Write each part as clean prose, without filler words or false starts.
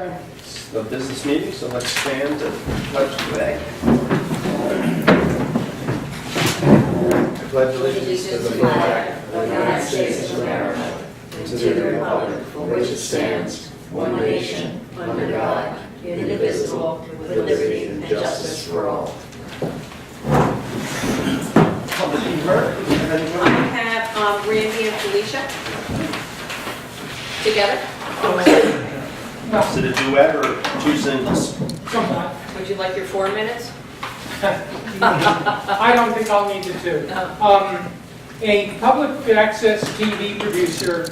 The business meeting, so let's stand and pledge the flag. I pledge allegiance to the flag of the United States of America and to the republic for which it stands, one nation, under God, indivisible, with liberty and justice for all. Public heard. I have Randy and Felicia together. Is it a duet or two singles? Would you like your 4 minutes? I don't think I'll need the two. A public access TV producer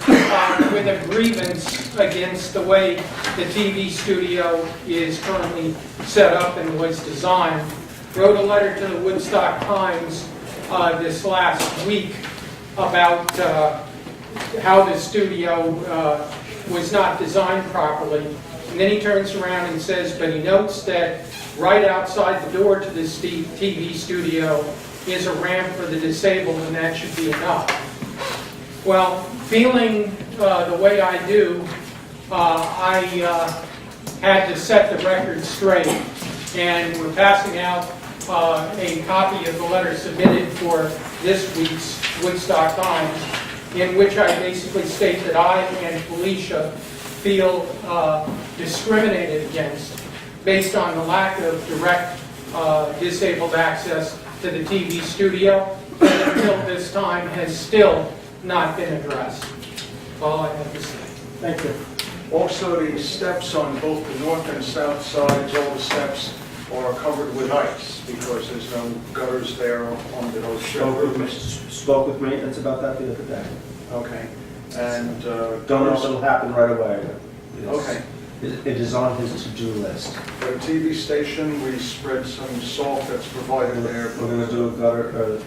with a grievance against the way the TV studio is currently set up and was designed wrote a letter to the Woodstock Times this last week about how the studio was not designed properly. And then he turns around and says, but he notes that right outside the door to this TV studio is a ramp for the disabled, and that should be enough. Well, feeling the way I do, I had to set the record straight, and we're passing out a copy of the letter submitted for this week's Woodstock Times, in which I basically state that I and Felicia feel discriminated against based on the lack of direct disabled access to the TV studio, that until this time has still not been addressed. That's all I have to say. Thank you. Also, the steps on both the north and south sides, all the steps are covered with ice because there's no gutters there under those steps. Spoke with maintenance about that the other day. Okay. And Don't know if it'll happen right away. Okay. It is on his to-do list. For the TV station, we spread some salt that's provided there. We're going to do a gutter,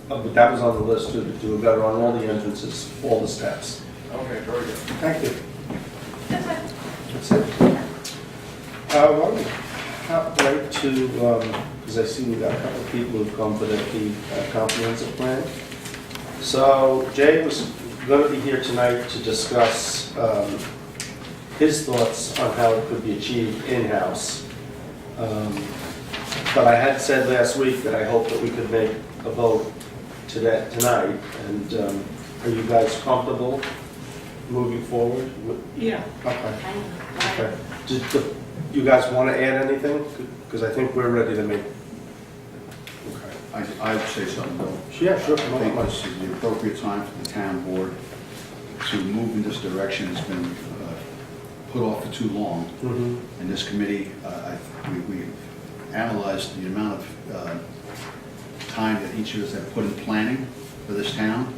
but that was on the list too, to do a gutter on all the entrances, all the steps. Okay, very good. Thank you. That's it. Well, I'd like to, because I see we've got a couple of people who've come for the comprehensive plan. So Jay was going to be here tonight to discuss his thoughts on how it could be achieved in-house. But I had said last week that I hope that we could make a vote tonight. And are you guys comfortable moving forward? Yeah. Okay. Okay. Do you guys want to add anything? Because I think we're ready to make. Okay. I would say something, Bill. Yeah, sure. I think this is the appropriate time for the town board to move in this direction. It's been put off for too long. Mm-hmm. In this committee, we analyzed the amount of time that each of us have put in planning for this town,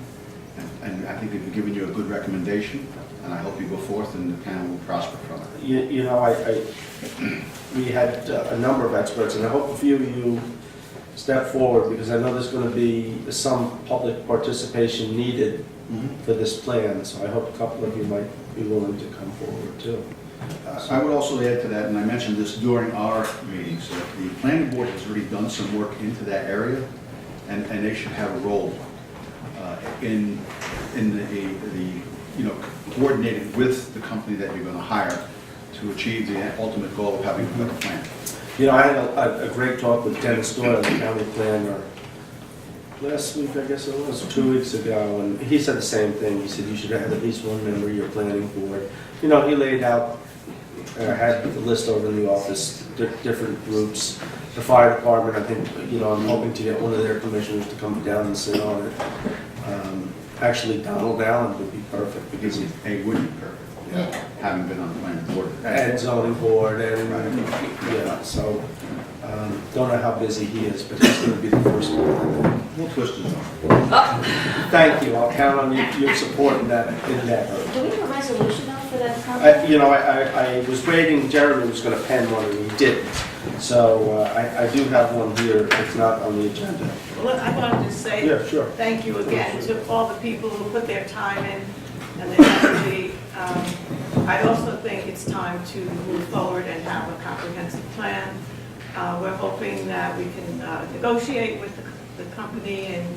and I think we've given you a good recommendation, and I hope you go forth and the town will prosper from it. You know, we had a number of experts, and I hope a few of you step forward, because I know there's going to be some public participation needed for this plan, so I hope a couple of you might be willing to come forward too. I would also add to that, and I mentioned this during our meetings, that the planning board has already done some work into that area, and they should have a role in the coordinating with the company that you're going to hire to achieve the ultimate goal of having a better plan. You know, I had a great talk with Dennis Doyle, the county planner, last week, I guess it was, 2 weeks ago, and he said the same thing. He said you should have at least one member of your planning board. You know, he laid out, had the list over in the office, different groups. The fire department, I think, you know, I'm hoping to get one of their commissioners to come down and sit on it. Actually, Donald Allen would be perfect, because he Would be perfect. Yeah. Having been on the planning board. and zoning board, and, yeah, so, don't know how busy he is, but he's going to be the first one. We'll twist his arm. Thank you, I'll count on your support in that endeavor. Do we have a resolution out for that conference? You know, I was waiting, Jeremy was going to pen one, and he didn't. So I do have one here, it's not on the agenda. Well, I wanted to say Yeah, sure. thank you again to all the people who put their time in and their energy. I also think it's time to move forward and have a comprehensive plan. We're hoping that we can negotiate with the company and,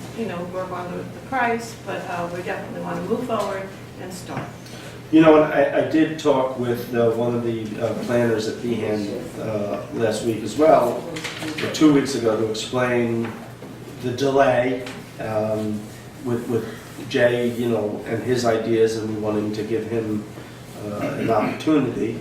work on the price, but we definitely want to move forward and start. You know, and I did talk with one of the planners at Behan last week as well, or 2 weeks ago, to explain the delay with Jay, you know, and his ideas and wanting to give him an opportunity.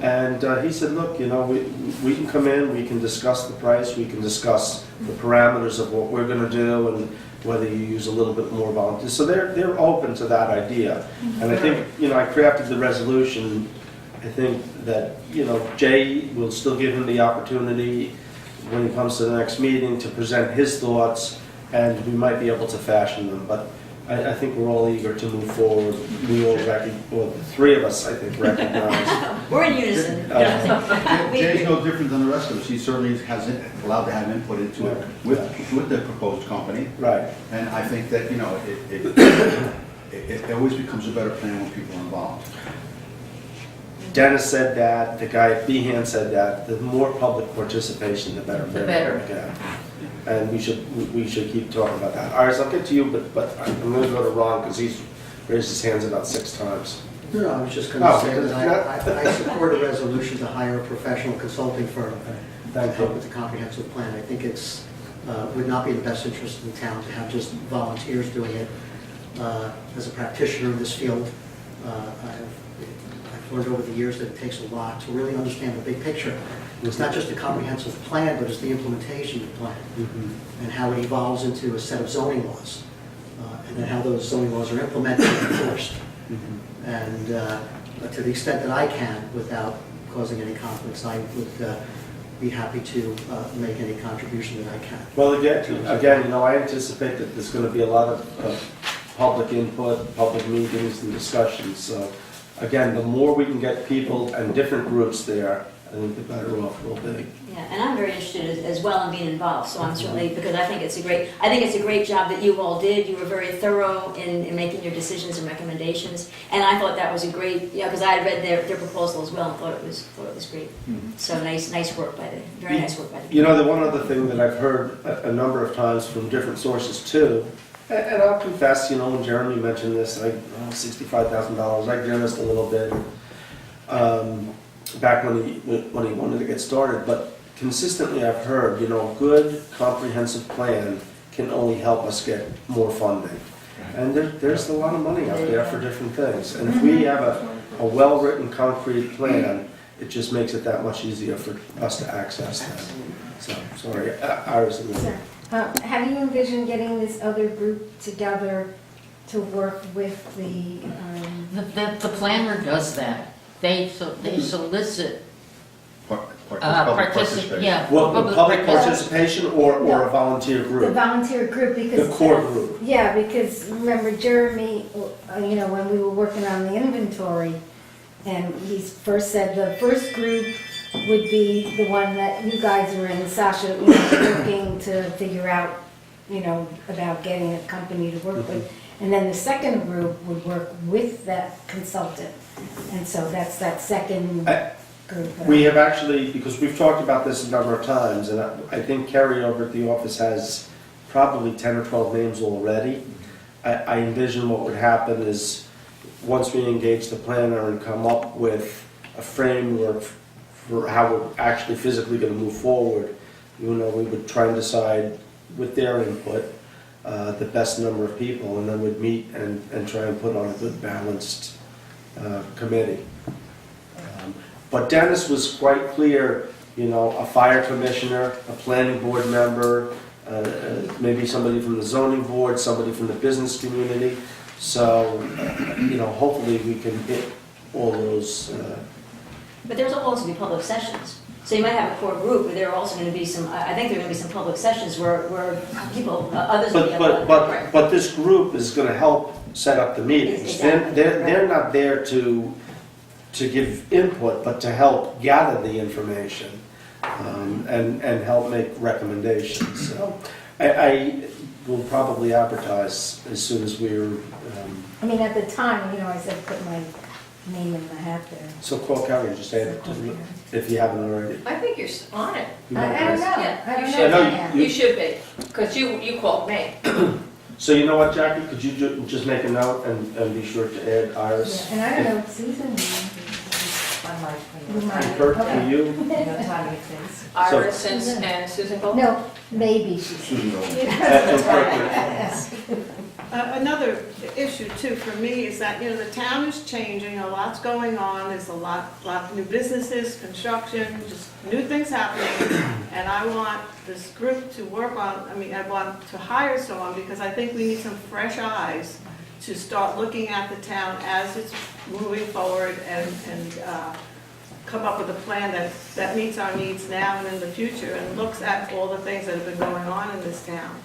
And he said, look, you know, we can come in, we can discuss the price, we can discuss the parameters of what we're going to do and whether you use a little bit more volunteers. So they're open to that idea. And I think, you know, I crafted the resolution. I think that, you know, Jay will still give him the opportunity when he comes to the next meeting to present his thoughts, and we might be able to fashion them. But I think we're all eager to move forward. We all well, the three of us, I think, recognize. We're in unison. Jay's no different than the rest of us. He certainly has allowed to have input into it with the proposed company. Right. And I think that, you know, it always becomes a better plan when people are involved. Dennis said that, the guy at Behan said that, the more public participation, the better. The better. Yeah. And we should keep talking about that. Iris, I'll get to you, but I'm going to go to Ron because he's raised his hands about 6 times. No, I was just going to say that I support a resolution to hire a professional consulting firm to Thank help you. with the comprehensive plan. I think it's, would not be in the best interest of the town to have just volunteers doing it. As a practitioner in this field, I've learned over the years that it takes a lot to really understand the big picture. It's not just a comprehensive plan, but it's the implementation of the plan and how it evolves into a set of zoning laws, and then how those zoning laws are implemented and enforced. And to the extent that I can, without causing any conflicts, I would be happy to make any contribution that I can. Well, again, you know, I anticipate that there's going to be a lot of public input, public meetings and discussions. So, again, the more we can get people and different groups there, I think the better off we'll be. Yeah, and I'm very interested as well in being involved, so I'm certainly, because I think it's a great job that you all did. You were very thorough in making your decisions and recommendations, and I thought that was a great, because I had read their proposal as well and thought it was great. So nice work by very nice work by the. You know, the one other thing that I've heard a number of times from different sources too, and I'll confess, you know, when Jeremy mentioned this, $65,000, I grimaced a little bit. Back when he wanted to get started, but consistently I've heard, you know, a good comprehensive plan can only help us get more funding. And there's a lot of money out there for different things. And if we have a well-written concrete plan, it just makes it that much easier for us to access that. So, sorry, Iris. Have you envisioned getting this other group together to work with the? The planner does that. They solicit Participation. yeah. Well, the public participation or a volunteer The group? volunteer group, because. The core group. Yeah, because remember Jeremy, you know, when we were working on the inventory, and he first said the first group would be the one that you guys are in, Sasha, you know, working to figure out, you know, about getting a company to work with. And then the second group would work with that consultant. And so that's that second group. We have actually, because we've talked about this a number of times, and I think Kerry over at the office has probably 10 or 12 names already. I envision what would happen is, once we engage the planner and come up with a framework for how we're actually physically going to move forward, you know, we would try and decide with their input the best number of people, and then we'd meet and try and put on a good balanced committee. But Dennis was quite clear, you know, a fire commissioner, a planning board member, maybe somebody from the zoning board, somebody from the business community. So, you know, hopefully we can hit all those. But there's also be public sessions. So you might have a core group, but there are also going to be some, I think there are going to be some public sessions where people, others will be able to. But this group is going to help set up the meetings. Exactly. They're not there to give input, but to help gather the information and help make recommendations. So I will probably advertise as soon as we're. I mean, at the time, you know, I said put my name in the hat there. So call Kelly and just add it to me if you haven't already. I think you're on it. You I want don't know. this? Yeah, I don't you know. should. I know You should be, because you called me. So you know what, Jackie, could you just make a note and be sure to add Iris? And I don't know, Susan, you might. Kurt, for Okay. you? Iris and Susan Gold? No, maybe she's. Susan Gold. And Kurt, Another issue too for me is that, the town is changing, a lot's going on, there's a lot of new businesses, construction, just new things happening. And I want this group to work on, I want to hire someone because I think we need some fresh eyes to start looking at the town as it's moving forward and come up with a plan that meets our needs now and in the future and looks at all the things that have been going on in this town.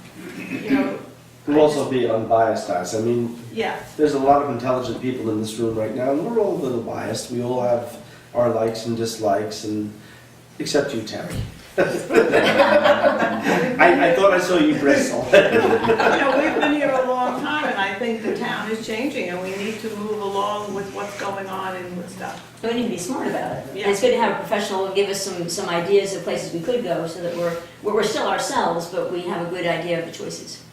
We'll also be unbiased eyes. I mean, Yeah, there's a lot of intelligent people in this room right now, and we're all a little biased. We all have our likes and dislikes, and except you, Terry. I thought I saw you bristle. we've been here a long time and I think the town is changing and we need to move along with what's going on and with stuff. And we need to be smart about it. Yeah. And it's good to have a professional give us some ideas of places we could go so that we're still ourselves, but we have a good idea of the choices.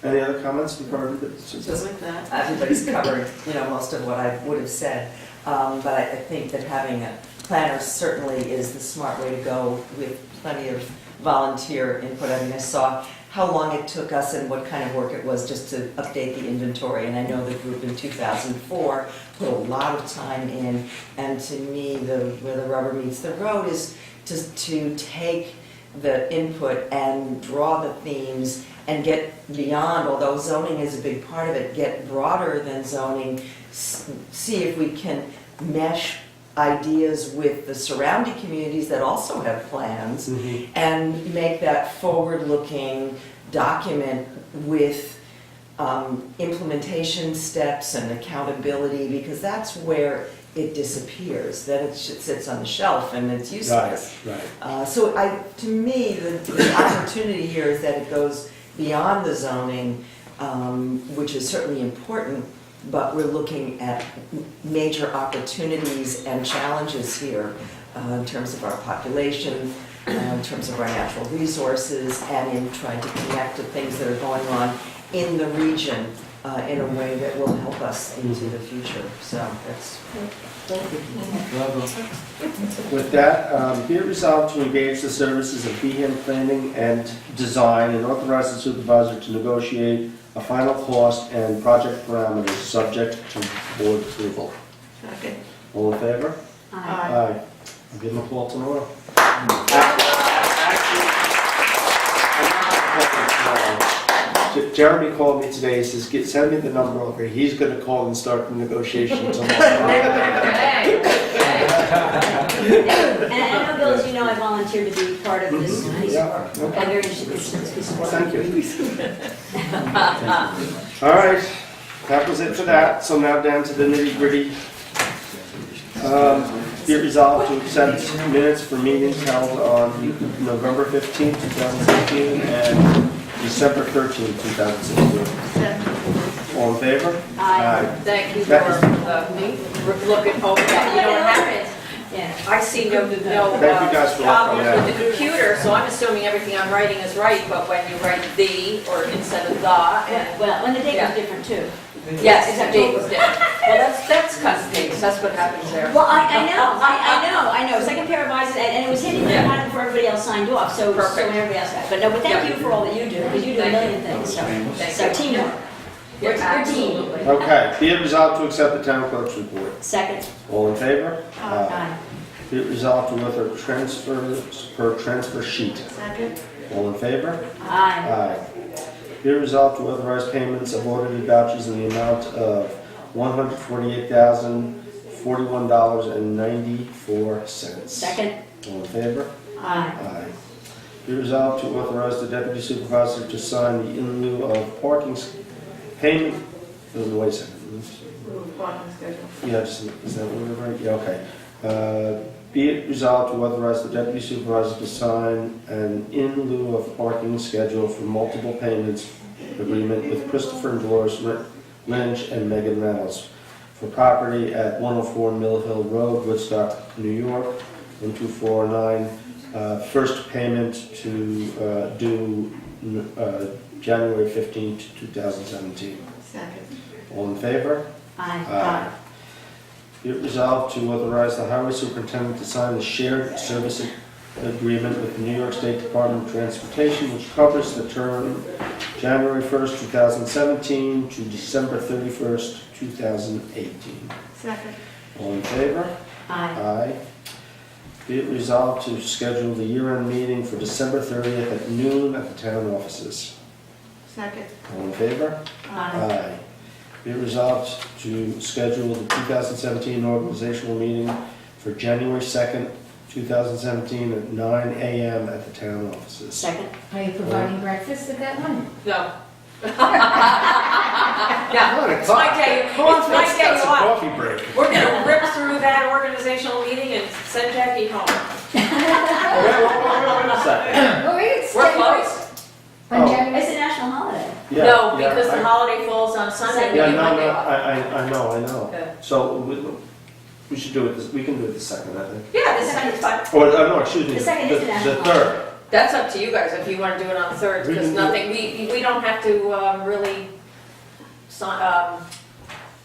Any other comments before we Just like that. Everybody's covered, most of what I would have said. But I think that having a planner certainly is the smart way to go with plenty of volunteer input. I saw how long it took us and what kind of work it was just to update the inventory. And I know the group in 2004 put a lot of time in. And to me, where the rubber meets the road is just to take the input and draw the themes and get beyond, although zoning is a big part of it, get broader than zoning, see if we can mesh ideas with the surrounding communities that also have plans, and make that forward-looking document with implementation steps and accountability, because that's where it disappears. Then it sits on the shelf and it's useless. Right. So to me, the opportunity here is that it goes beyond the zoning, which is certainly important, but we're looking at major opportunities and challenges here in terms of our population, in terms of our natural resources, and in trying to connect to things that are going on in the region in a way that will help us into the future. So that's... With that, be it resolved to engage the services of Behan Planning and Design and authorize the supervisor to negotiate a final cost and project parameters subject to board approval. Okay. All in favor? Aye. I'll give him a call tomorrow. Jeremy called me today, he says, send me the number over, he's gonna call and start the negotiation tomorrow. And I know, Bill, as you know, I volunteered to be part of this piece of work. Yeah, okay. I'm very interested in this piece of work. Thank you. All right, that was it for that, so now down to the nitty gritty. Be it resolved to accept minutes for meetings held on November 15th, 2016 and December 13th, 2016. All in favor? Aye. Thank you for looking over that. You know what happened? Yeah. I see no Thank you guys for problems working on with the computer, so I'm assuming everything I'm writing is right, but when you write the or instead of the, and, Well, and the date Yeah. was different too. yes, the date was different. Well, that's cut and paste, that's what happens there. Well, I know. Second pair of eyes, and it was hitting the time before everybody else signed off, so Perfect. everybody else got. But no, but thank you for all that you do, because you do a million things, so. Thank So you. teamwork. We're team. Absolutely. Okay, be it resolved to accept the town clerk's report. Second. All in favor? Aye. Be it resolved to author transfers per transfer sheet. Second. All in favor? Aye. Aye. Be it resolved to authorize payments of audited vouchers in the amount of $148,041.94. Second. All in favor? Aye. Aye. Be resolved to authorize the deputy supervisor to sign the in lieu of parking payment. Wait a second. Parking schedule. Yeah, is that what we're right? Yeah, okay. Be it resolved to authorize the deputy supervisor to sign an in lieu of parking schedule for multiple payments agreement with Christopher and Dolores Lynch and Megan Reynolds for property at 104 Mill Hill Road, Woodstock, New York, 12409. First payment to due January 15th, 2017. Second. All in favor? Aye. Be it resolved to authorize the highway superintendent to sign the shared service agreement with the New York State Department of Transportation, which covers the term January 1st, 2017 to December 31st, 2018. Second. All in favor? Aye. Aye. Be it resolved to schedule the year-end meeting for December 30th at noon at the town offices. Second. All in favor? Aye. Be it resolved to schedule the 2017 organizational meeting for January 2nd, 2017 at 9 a.m. at the town offices. Second. Are you providing breakfast at that one? No. Yeah, it's my day, it's my day off. Coffee break. We're gonna rip through that organizational meeting and send Jackie home. Wait a second. Well, we could We're stay close. on Oh. January. It's a national holiday. Yeah, No, yeah, because the I- holiday falls on Sunday, we Yeah, get no, Monday no, off. I know. Okay. So we should do it, we can do it the second, I think. Yeah, the second is fine. Or, no, excuse me. The second is the national The third. That's up to you guys if you wanna do it on thirds, We because can do it. nothing, we don't have to, really,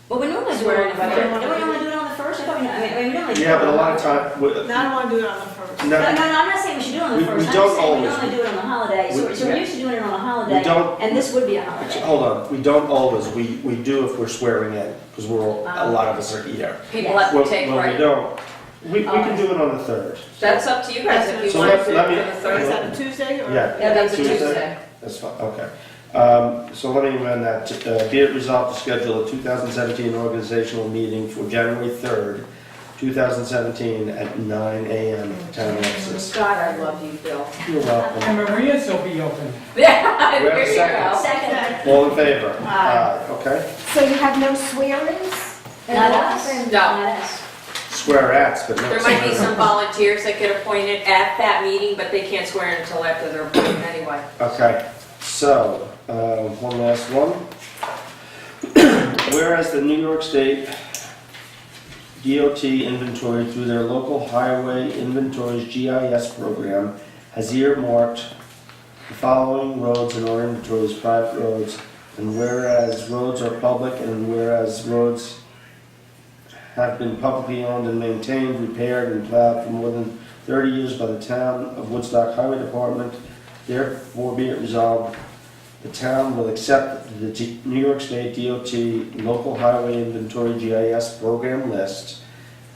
Well, we normally do Swear it on the anybody. first. Don't we normally do it on the first? I thought we normally do it Yeah, on but the a lot of holiday. time, No, I don't want to do it on the first. No, I'm not saying we should do it on the We- first. we I'm don't just saying we always. normally do it on the holiday. So We- we're used to doing it on a holiday. don't- And this would be a holiday. hold on, we don't always, we do if we're swearing in, because a lot of us are here. people have When to take, when we right? don't, we can do it on the third. That's up to you guys if you So want to let- do it let for me- the Is third. that a Tuesday or? Yeah. Yeah, that's a Tuesday? Tuesday. That's fine, okay. So let me amend that. Be it resolved to schedule a 2017 organizational meeting for January 3rd, 2017 at 9 a.m. at the town offices. God, I love you, Bill. You're welcome. And Maria's will be open. Yeah, We have a there you second. go. Second. All in favor? Aye. Okay. So you have no swear-ins? Not us. And- No. Not us. Square-ats, but no. There might be some volunteers that get appointed at that meeting, but they can't swear in until after they're appointed anyway. Okay, so, one last one. Whereas the New York State DOT inventory through their local highway inventories GIS program has earmarked the following roads in our inventory as private roads, and whereas roads are public and whereas roads have been publicly owned and maintained, repaired, and plowed for more than 30 years by the town of Woodstock Highway Department, therefore be it resolved, the town will accept the New York State DOT Local Highway Inventory GIS Program list,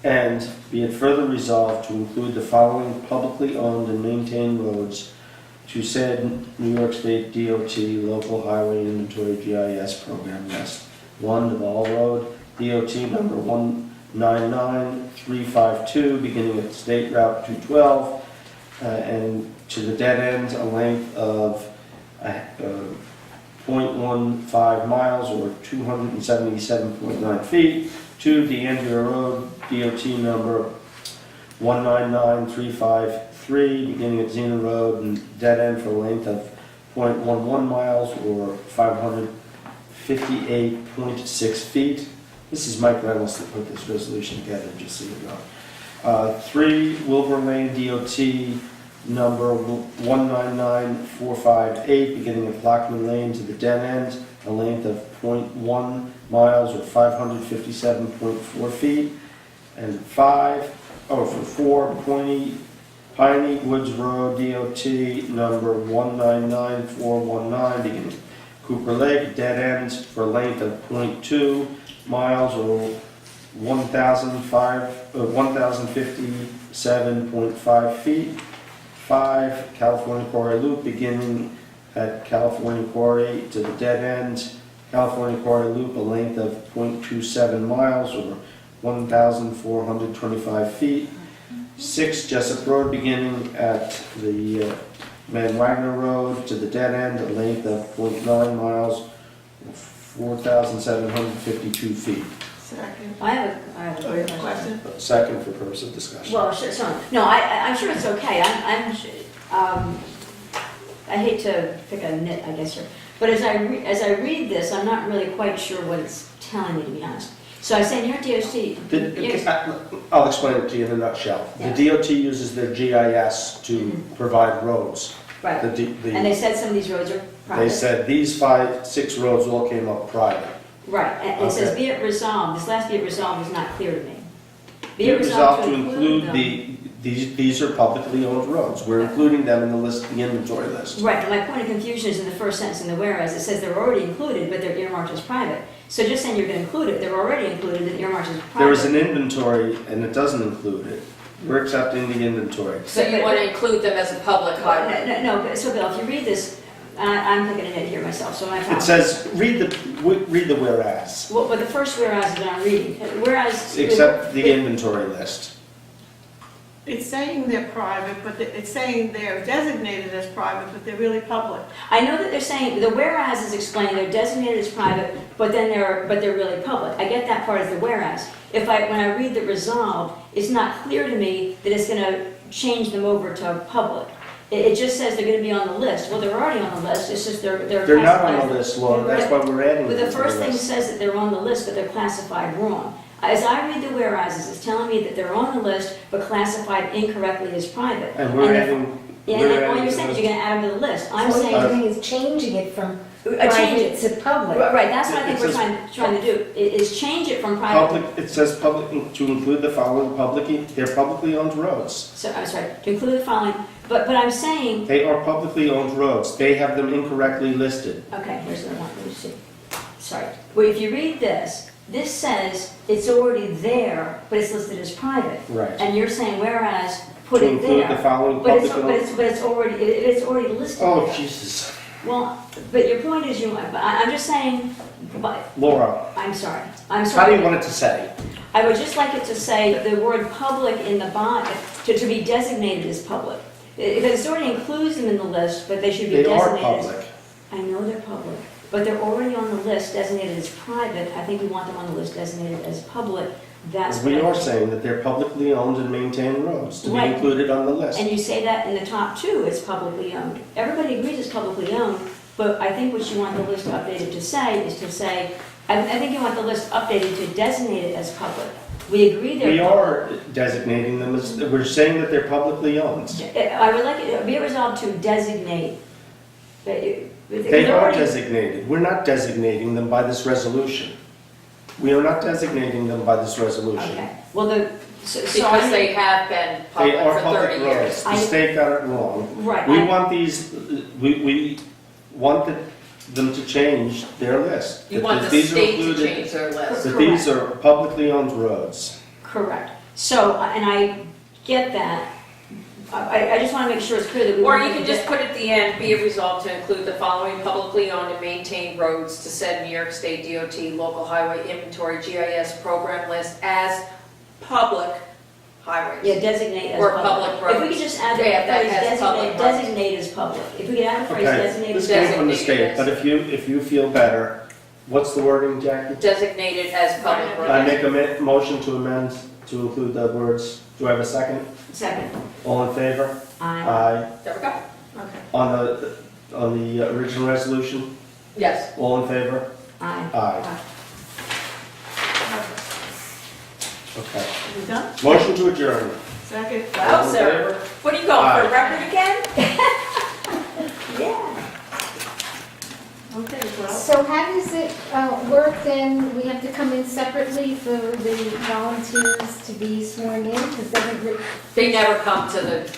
and be it further resolved to include the following publicly owned and maintained roads to said New York State DOT Local Highway Inventory GIS Program list. 1, Duval Road, DOT number 199352, beginning at State Route 212, and to the dead ends, a length of 0.15 miles or 277.9 feet. 2, D'Andrea Road, DOT number 199353, beginning at Xena Road and dead end for a length of 0.11 miles or 558.6 feet. This is Mike Reynolds that put this resolution together, just so you know. 3, Wilbur Lane, DOT number 199458, beginning at Blackman Lane to the dead end, a length of 0.1 miles or 557.4 feet. And 4, Piney Woods Road, DOT number 199419, beginning at Cooper Lake, dead ends for a length of 0.2 miles or 1,057.5 feet. 5, California Quarry Loop, beginning at California Quarry to the dead end, California Quarry Loop, a length of 0.27 miles or 1,425 feet. 6, Jessup Road, beginning at the Van Wagner Road to the dead end, a length of 0.9 miles or 4,752 feet. Second. I have a Oh, you have a question? Second for purpose of discussion. Well, sure, so, no, I'm sure it's okay. I hate to pick a nit, I guess, here. But as I read this, I'm not really quite sure what it's telling me, to be honest. So I say in your DOT, I'll explain it to you in a nutshell. The DOT uses their GIS to provide roads. Right. The, And they said some of these roads are private. they said these 5, 6 roads all came up private. Right, and it says, Okay. be it resolved, this last be it resolved is not clear to me. Be it resolved to include these are publicly owned roads. We're including them in the list, the inventory list. Right, but my point of confusion is in the first sentence in the whereas, it says they're already included, but they're earmarked as private. So just saying you're gonna include it, they're already included, and earmarked as private. There is an inventory and it doesn't include it. We're accepting the inventory. So you want to include them as a public highway? No, but, so Bill, if you read this, I'm thinking ahead here myself, so my It apologies. says, read the whereas, Well, but the first whereas is I'm reading, whereas. except the inventory list. It's saying they're private, but it's saying they're designated as private, but they're really public. I know that they're saying, the whereas is explaining they're designated as private, but they're really public. I get that part as the whereas. When I read the resolved, it's not clear to me that it's gonna change them over to public. It just says they're gonna be on the list. Well, they're already on the list, it's just they're They're not classified. on the list, Laura, that's why we're adding But them the to the first thing list. says that they're on the list, but they're classified wrong. As I read the whereases, it's telling me that they're on the list, but classified incorrectly as private. And we're if- adding. Yeah, we're and all adding you're to saying is the- you're gonna add them to the list. I'm So what you're saying, doing is changing it from change private it. to public. Right, that's what I think It we're says- trying to do, is change it from private. Public, it says public, to include the following they're publicly owned roads. So, I'm sorry, to include the following, but I'm saying, They are publicly owned roads. They have them incorrectly listed. okay, here's what I want you to see. Sorry. Well, if you read this says it's already there, but it's listed as private. Right. And you're saying whereas, put To it include the there. following But it's, public. but it's already listed Oh, there. Jesus. Well, but your point is I'm just saying, but, Laura, I'm sorry. how do you want it to say? I would just like it to say the word public in the body, to be designated as public. Because it already includes them in the list, but they should be They designated are as. public. I know they're public, but they're already on the list designated as private. I think we want them on the list designated as public. That's what We I are think. saying that they're publicly owned and maintained roads to be Right. included on the list. And you say that in the top two, it's publicly owned. Everybody agrees it's publicly owned, but I think what you want the list updated to say is to say, I think you want the list updated to designate it as public. We agree they're. We public. are designating them as, we're saying that they're publicly owned. I would like it, be it resolved to designate. They are designated. We're not designating them by this resolution. We are not designating them by this resolution. Okay, well, so Because they have been They public are for 30 public roads. years. The state got it wrong. Right. We want these, we wanted them to change their list. You That want the these are state to included- change their list. That these are publicly owned roads. Correct. So, and I get that. I just want to make sure it's clear that we. Or want you to can just put at the end, be it resolved to include the following publicly owned and maintained roads to said New York State DOT local highway inventory GIS program list as public highways. Yeah, designate as Or public. public If we roads. could just add Yeah, the that phrase has public designate, roads. designate as public. If we could add the phrase Okay, designate this as came from the Designated state, as- but if you feel better, what's the wording, Jackie? Designated as public I roads. make a motion to amend to include the words, do I have a second? second. All in favor? I. Aye. There we go. Okay. On the original resolution, Yes. all in favor? Aye. Aye. Okay. You done? Motion to adjourn. Second? Wow, All in sir. favor? What are you going Aye. for, record again? Yeah. Okay, well, So how does it work then? We have to come in separately for the volunteers to be sworn in? Because doesn't They never come to the